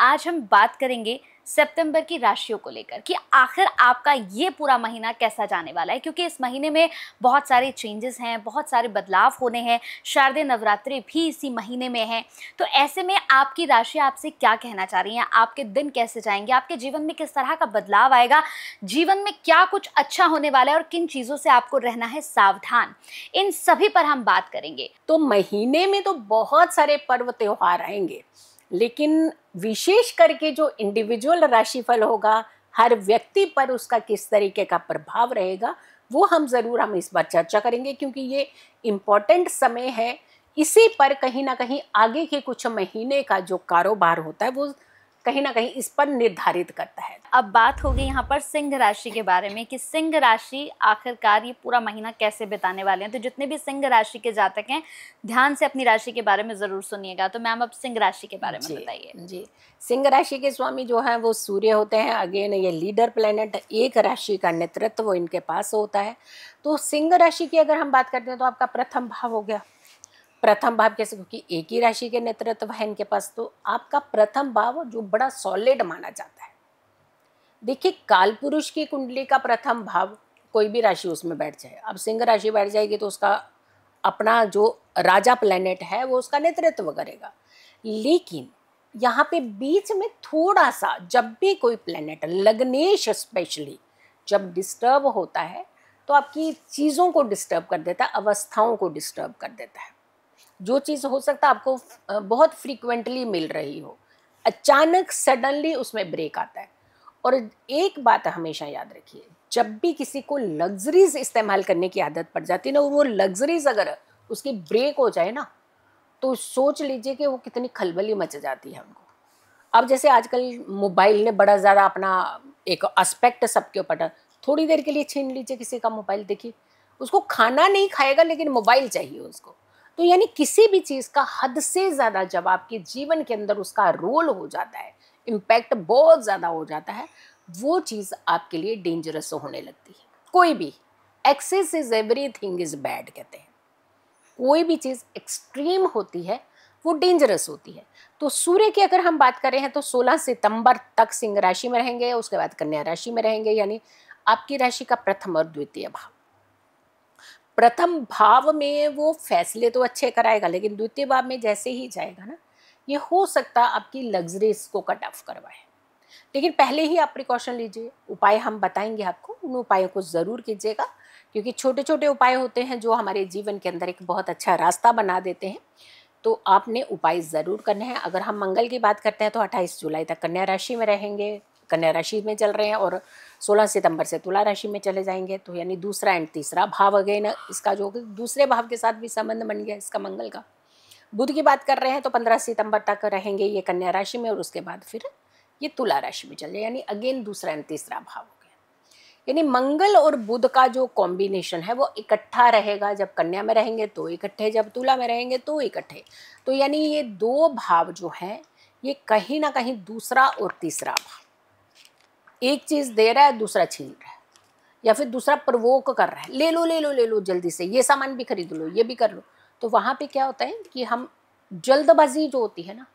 आज हम बात करेंगे सितंबर की राशियों को लेकर कि आखिर आपका ये पूरा महीना कैसा जाने वाला है, क्योंकि इस महीने में बहुत सारे चेंजेस हैं, बहुत सारे बदलाव होने हैं। शारदीय नवरात्रि भी इसी महीने में है। तो ऐसे में आपकी राशि आपसे क्या कहना चाह रही है, आपके दिन कैसे जाएंगे, आपके जीवन में किस तरह का बदलाव आएगा, जीवन में क्या कुछ अच्छा होने वाला है और किन चीज़ों से आपको रहना है सावधान, इन सभी पर हम बात करेंगे। तो महीने में तो बहुत सारे पर्व त्योहार आएंगे, लेकिन विशेष करके जो इंडिविजुअल राशिफल होगा, हर व्यक्ति पर उसका किस तरीके का प्रभाव रहेगा, वो हम इस बार चर्चा करेंगे, क्योंकि ये इम्पोर्टेंट समय है। इसी पर कहीं ना कहीं आगे के कुछ महीने का जो कारोबार होता है वो कहीं ना कहीं इस पर निर्धारित करता है। अब बात होगी यहाँ पर सिंह राशि के बारे में कि सिंह राशि आखिरकार ये पूरा महीना कैसे बिताने वाले हैं। तो जितने भी सिंह राशि के जातक हैं, ध्यान से अपनी राशि के बारे में ज़रूर सुनिएगा। तो मैम, अब सिंह राशि के बारे में बताइए। जी, सिंह राशि के स्वामी जो हैं वो सूर्य होते हैं। अगेन ये लीडर प्लेनेट, एक राशि का नेतृत्व इनके पास होता है। तो सिंह राशि की अगर हम बात करते हैं तो आपका प्रथम भाव हो गया। प्रथम भाव कैसे, क्योंकि एक ही राशि के नेतृत्व है इनके पास, तो आपका प्रथम भाव जो बड़ा सॉलिड माना जाता है। देखिए, काल पुरुष की कुंडली का प्रथम भाव कोई भी राशि उसमें बैठ जाए, अब सिंह राशि बैठ जाएगी तो उसका अपना जो राजा प्लेनेट है वो उसका नेतृत्व करेगा। लेकिन यहाँ पे बीच में थोड़ा सा, जब भी कोई प्लेनेट लग्नेश स्पेशली जब डिस्टर्ब होता है तो आपकी चीज़ों को डिस्टर्ब कर देता है, अवस्थाओं को डिस्टर्ब कर देता है। जो चीज़ हो सकता है आपको बहुत फ्रीक्वेंटली मिल रही हो, अचानक सडनली उसमें ब्रेक आता है। और एक बात हमेशा याद रखिए, जब भी किसी को लग्जरीज इस्तेमाल करने की आदत पड़ जाती है ना, और वो लग्जरीज अगर उसकी ब्रेक हो जाए ना, तो सोच लीजिए कि वो कितनी खलबली मच जाती है उनको। अब जैसे आजकल मोबाइल ने बड़ा ज़्यादा अपना एक एस्पेक्ट सबके ऊपर, थोड़ी देर के लिए छीन लीजिए किसी का मोबाइल, देखिए उसको खाना नहीं खाएगा लेकिन मोबाइल चाहिए उसको। तो यानी किसी भी चीज़ का हद से ज़्यादा जब आपके जीवन के अंदर उसका रोल हो जाता है, इम्पैक्ट बहुत ज़्यादा हो जाता है, वो चीज़ आपके लिए डेंजरस होने लगती है। कोई भी excess is everything is bad कहते हैं। कोई भी चीज़ एक्सट्रीम होती है वो डेंजरस होती है। तो सूर्य की अगर हम बात करें हैं तो 16 सितंबर तक सिंह राशि में रहेंगे, उसके बाद कन्या राशि में रहेंगे, यानी आपकी राशि का प्रथम और द्वितीय भाव। प्रथम भाव में वो फैसले तो अच्छे कराएगा, लेकिन द्वितीय भाव में जैसे ही जाएगा ना, ये हो सकता है आपकी लग्जरीज को कट ऑफ करवाए। लेकिन पहले ही आप प्रिकॉशन लीजिए, उपाय हम बताएंगे आपको, उन उपायों को ज़रूर कीजिएगा, क्योंकि छोटे छोटे उपाय होते हैं जो हमारे जीवन के अंदर एक बहुत अच्छा रास्ता बना देते हैं। तो आपने उपाय ज़रूर करने हैं। अगर हम मंगल की बात करते हैं तो 28 जुलाई तक कन्या राशि में रहेंगे, कन्या राशि में चल रहे हैं, और 16 सितंबर से तुला राशि में चले जाएंगे। तो यानी दूसरा एंड तीसरा भाव अगेन इसका जो दूसरे भाव के साथ भी संबंध बन गया इसका मंगल का। बुध की बात कर रहे हैं तो 15 सितंबर तक रहेंगे ये कन्या राशि में, और उसके बाद फिर ये तुला राशि में चल जाए, यानी अगेन दूसरा एंड तीसरा भाव हो गया। यानी मंगल और बुध का जो कॉम्बिनेशन है वो इकट्ठा रहेगा। जब कन्या में रहेंगे तो इकट्ठे, जब तुला में रहेंगे तो इकट्ठे। तो यानी ये दो भाव जो हैं ये कहीं ना कहीं दूसरा और तीसरा भाव, एक चीज़ दे रहा है दूसरा छीन रहा है, या फिर दूसरा प्रवोक कर रहा है, ले लो ले लो ले लो जल्दी से, ये सामान भी खरीद लो, ये भी कर लो। तो वहाँ पे क्या होता है कि हम जल्दबाजी जो होती है ना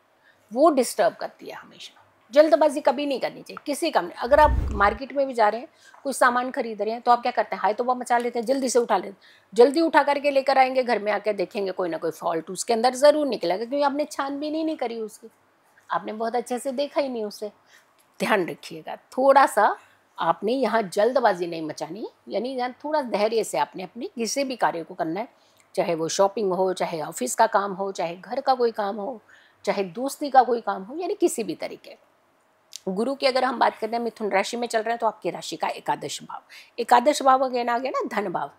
वो डिस्टर्ब करती है। हमेशा जल्दबाजी कभी नहीं करनी चाहिए किसी काम में। अगर आप मार्केट में भी जा रहे हैं, कुछ सामान खरीद रहे हैं, तो आप क्या करते हैं, हाय तो वह मचा लेते हैं, जल्दी से उठा लेते हैं, जल्दी उठा करके लेकर आएंगे, घर में आके देखेंगे कोई ना कोई फॉल्ट उसके अंदर ज़रूर निकलेगा, क्योंकि आपने छानबीन ही नहीं करी उसकी, आपने बहुत अच्छे से देखा ही नहीं उसे। ध्यान रखिएगा, थोड़ा सा आपने यहाँ जल्दबाजी नहीं मचानी, यानी यहाँ थोड़ा धैर्य से आपने अपने किसी भी कार्य को करना है, चाहे वो शॉपिंग हो, चाहे ऑफिस का काम हो, चाहे घर का कोई काम हो, चाहे दोस्ती का कोई काम हो, यानी किसी भी तरीके। गुरु की अगर हम बात करते हैं, मिथुन राशि में चल रहे हैं, तो आपकी राशि का एकादश भाव, एकादश भाव अगेन आ गया ना धन भाव।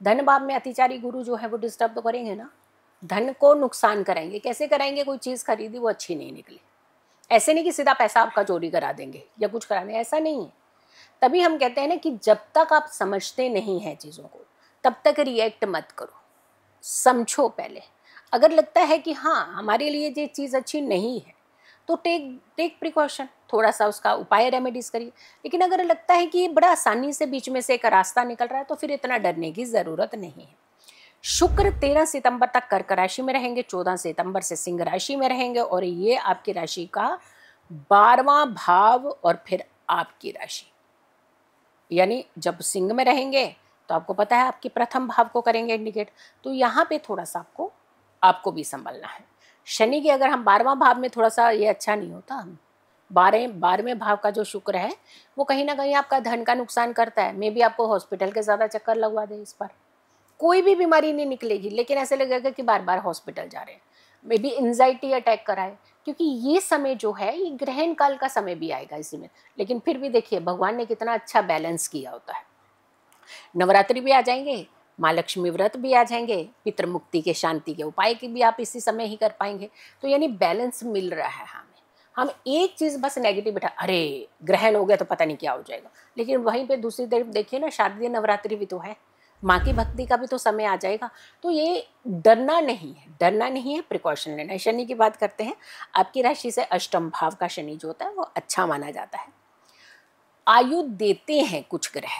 धन भाव में अतिचारी गुरु जो है वो डिस्टर्ब तो करेंगे ना, धन को नुकसान कराएंगे। कैसे कराएंगे, कोई चीज़ खरीदी वो अच्छी नहीं निकली, ऐसे नहीं कि सीधा पैसा आपका चोरी करा देंगे या कुछ करा देंगे, ऐसा नहीं है। तभी हम कहते हैं ना कि जब तक आप समझते नहीं हैं चीज़ों को, तब तक रिएक्ट मत करो, समझो पहले। अगर लगता है कि हाँ हमारे लिए ये चीज़ अच्छी नहीं है तो टेक प्रिकॉशन, थोड़ा सा उसका उपाय रेमेडीज करिए। लेकिन अगर लगता है कि ये बड़ा आसानी से बीच में से एक रास्ता निकल रहा है तो फिर इतना डरने की ज़रूरत नहीं है। शुक्र 13 सितंबर तक कर्क राशि में रहेंगे, 14 सितंबर से सिंह राशि में रहेंगे, और ये आपकी राशि का 12वां भाव और फिर आपकी राशि, यानी जब सिंह में रहेंगे तो आपको पता है आपके प्रथम भाव को करेंगे इंडिकेट, तो यहाँ पे थोड़ा सा आपको भी संभलना है। शनि की अगर हम 12वां भाव में, थोड़ा सा ये अच्छा नहीं होता। 12वें भाव का जो शुक्र है वो कहीं ना कहीं आपका धन का नुकसान करता है। मे बी आपको हॉस्पिटल के ज़्यादा चक्कर लगवा दे। इस पर कोई भी बीमारी नहीं निकलेगी, लेकिन ऐसे लगेगा कि बार बार हॉस्पिटल जा रहे हैं। मे बी एंजाइटी अटैक कराए, क्योंकि ये समय जो है ये ग्रहण काल का समय भी आएगा इसी में। लेकिन फिर भी देखिए भगवान ने कितना अच्छा बैलेंस किया होता है। नवरात्रि भी आ जाएंगे, माँ लक्ष्मी व्रत भी आ जाएंगे, पितृ मुक्ति के शांति के उपाय की भी आप इसी समय ही कर पाएंगे। तो यानी बैलेंस मिल रहा है हमें। हम एक चीज़ बस नेगेटिव बैठा, अरे ग्रहण हो गया तो पता नहीं क्या हो जाएगा, लेकिन वहीं पे दूसरी तरफ देखिए ना, शारदीय नवरात्रि भी तो है, माँ की भक्ति का भी तो समय आ जाएगा। तो ये डरना नहीं है, डरना नहीं है, प्रिकॉशन लेना है। शनि की बात करते हैं, आपकी राशि से अष्टम भाव का शनि जो होता है वो अच्छा माना जाता है। आयु देते हैं कुछ ग्रह,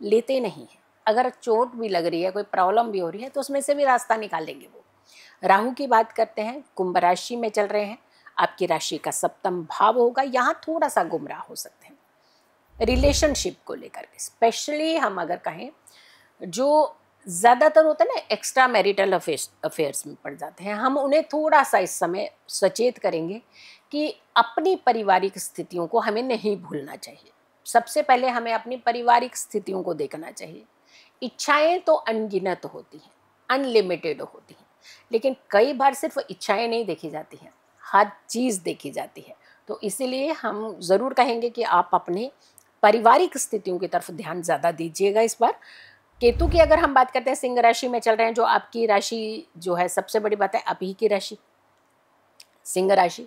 लेते नहीं है। अगर चोट भी लग रही है, कोई प्रॉब्लम भी हो रही है, तो उसमें से भी रास्ता निकालेंगे वो। राहु की बात करते हैं, कुंभ राशि में चल रहे हैं, आपकी राशि का सप्तम भाव होगा, यहाँ थोड़ा सा गुमराह हो सकते हैं रिलेशनशिप को लेकर के। स्पेशली हम अगर कहें, जो ज़्यादातर होता है ना एक्स्ट्रा मैरिटल अफेयर्स में पड़ जाते हैं, हम उन्हें थोड़ा सा इस समय सचेत करेंगे कि अपनी पारिवारिक स्थितियों को हमें नहीं भूलना चाहिए। सबसे पहले हमें अपनी पारिवारिक स्थितियों को देखना चाहिए। इच्छाएं तो अनगिनत होती हैं, अनलिमिटेड होती हैं, लेकिन कई बार सिर्फ इच्छाएं नहीं देखी जाती हैं, हर चीज़ देखी जाती है। तो इसीलिए हम ज़रूर कहेंगे कि आप अपने पारिवारिक स्थितियों की तरफ ध्यान ज़्यादा दीजिएगा इस बार। केतु की अगर हम बात करते हैं, सिंह राशि में चल रहे हैं, जो आपकी राशि जो है सबसे बड़ी बात है आप ही की राशि सिंह राशि,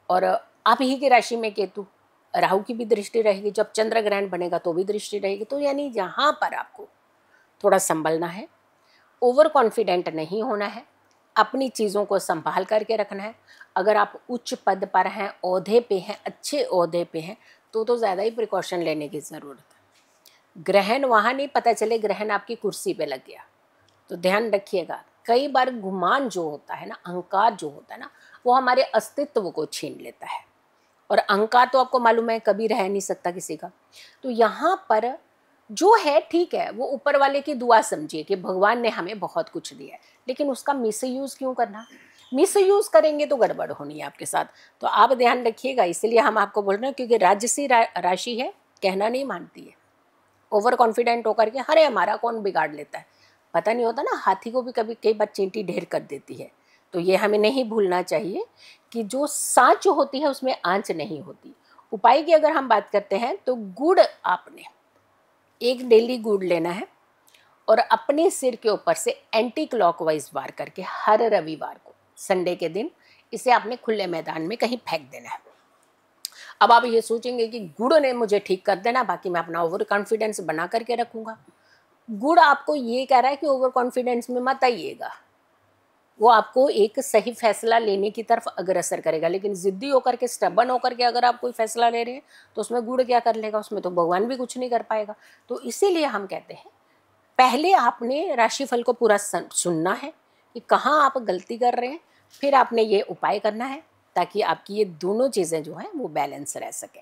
और आप ही की राशि में केतु, राहु की भी दृष्टि रहेगी, जब चंद्र ग्रहण बनेगा तो भी दृष्टि रहेगी। तो यानी यहाँ पर आपको थोड़ा संभलना है, ओवर कॉन्फिडेंट नहीं होना है, अपनी चीज़ों को संभाल करके रखना है। अगर आप उच्च पद पर हैं, ओहदे पे हैं, अच्छे ओहदे पे हैं, तो ज़्यादा ही प्रिकॉशन लेने की ज़रूरत है। ग्रहण वहाँ नहीं पता चले ग्रहण आपकी कुर्सी पे लग गया, तो ध्यान रखिएगा। कई बार गुमान जो होता है ना, अहंकार जो होता है ना, वो हमारे अस्तित्व को छीन लेता है, और अहंकार तो आपको मालूम है कभी रह नहीं सकता किसी का। तो यहाँ पर जो है ठीक है, वो ऊपर वाले की दुआ समझिए कि भगवान ने हमें बहुत कुछ दिया है, लेकिन उसका मिसयूज़ क्यों करना? मिसयूज़ करेंगे तो गड़बड़ होनी है आपके साथ। तो आप ध्यान रखिएगा, इसलिए हम आपको बोल रहे हैं, क्योंकि राजसी राशि है, कहना नहीं मानती है। ओवर कॉन्फिडेंट होकर के अरे हमारा कौन बिगाड़ लेता है, पता नहीं होता ना, हाथी को भी कभी कई बार चींटी ढेर कर देती है। तो ये हमें नहीं भूलना चाहिए कि जो सांच होती है उसमें आंच नहीं होती। उपाय की अगर हम बात करते हैं, तो गुड़ आपने एक डेली गुड़ लेना है, और अपने सिर के ऊपर से एंटी क्लॉकवाइज वार करके हर रविवार को, संडे के दिन, इसे आपने खुले मैदान में कहीं फेंक देना है। अब आप ये सोचेंगे कि गुड़ ने मुझे ठीक कर देना, बाकी मैं अपना ओवर कॉन्फिडेंस बना करके रखूंगा। गुड़ आपको ये कह रहा है कि ओवर कॉन्फिडेंस में मत आइएगा, वो आपको एक सही फैसला लेने की तरफ अग्रसर करेगा। लेकिन जिद्दी होकर के, स्टबन होकर के अगर आप कोई फैसला ले रहे हैं, तो उसमें गुड़ क्या कर लेगा, उसमें तो भगवान भी कुछ नहीं कर पाएगा। तो इसीलिए हम कहते हैं पहले आपने राशिफल को पूरा सुनना है कि कहाँ आप गलती कर रहे हैं, फिर आपने ये उपाय करना है, ताकि आपकी ये दोनों चीज़ें जो हैं वो बैलेंस रह सकें।